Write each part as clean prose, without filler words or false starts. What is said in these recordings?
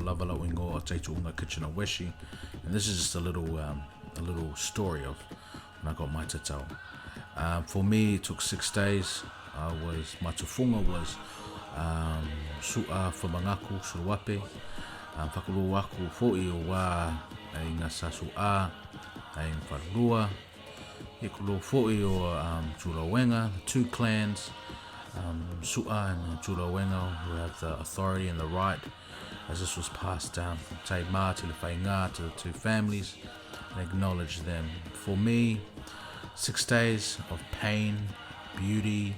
Lavala Wingo, Taitu'uga Kitchener Weshi, and this is just a little story of when I got my Tatau. For me, it took 6 days. My tufunga was su'a whamangaku, suluape, whakarua aku fo'i o wā ai ngā sasu'a, ai wharurua, e kulo fo'i o Tulafale, the two clans, Su'a and Tulafale, who have the authority and the right, as this was passed down from Te Mā to Whainga to the two families, and acknowledge them. For me, 6 days of pain, beauty,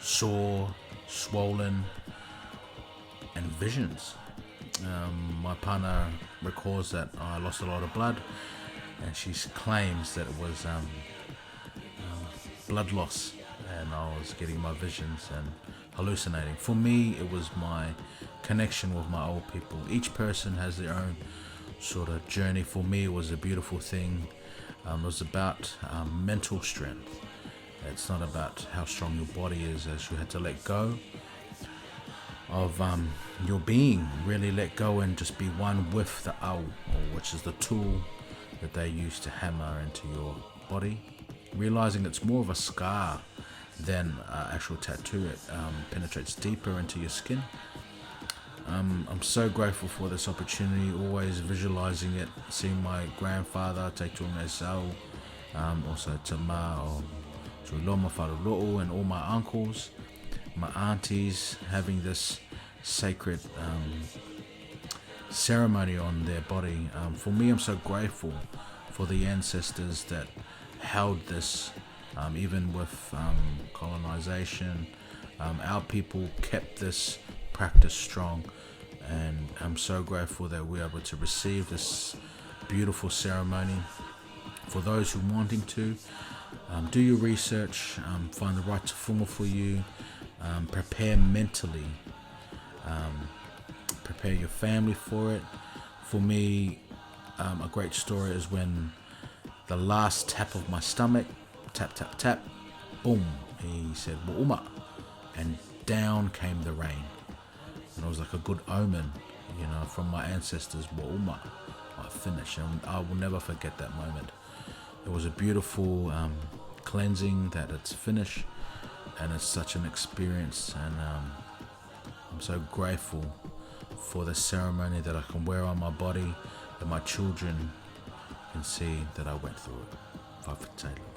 sore, swollen, and visions. My partner recalls that I lost a lot of blood, and she claims that it was blood loss, and I was getting my visions and hallucinating. For me, it was my connection with my old people. Each person has their own sort of journey. For me, it was a beautiful thing. It was about mental strength. It's not about how strong your body is, as you had to let go of your being, really let go and just be one with the au, which is the tool that they use to hammer into your body. Realizing it's more of a scar than actual tattoo. It penetrates deeper into your skin. I'm so grateful for this opportunity, always visualizing it, seeing my grandfather, Taitu'uga Esau, also Tama or Tuloma Wharulo'o, and all my uncles, my aunties, having this sacred ceremony on their body. For me, I'm so grateful for the ancestors that held this, even with colonization. Our people kept this practice strong, and I'm so grateful that we're able to receive this beautiful ceremony. For those who are wanting to, do your research, find the right tufunga for you, prepare mentally, prepare your family for it. For me, a great story is when the last tap of my stomach, tap, tap, tap, boom, he said, "Wa'uma," and down came the rain. And it was like a good omen, from my ancestors, "Wa'uma," I finished, and I will never forget that moment. It was a beautiful cleansing that it's finished, and it's such an experience, and I'm so grateful for the ceremony that I can wear on my body, that my children can see that I went through it. Whawhitailu.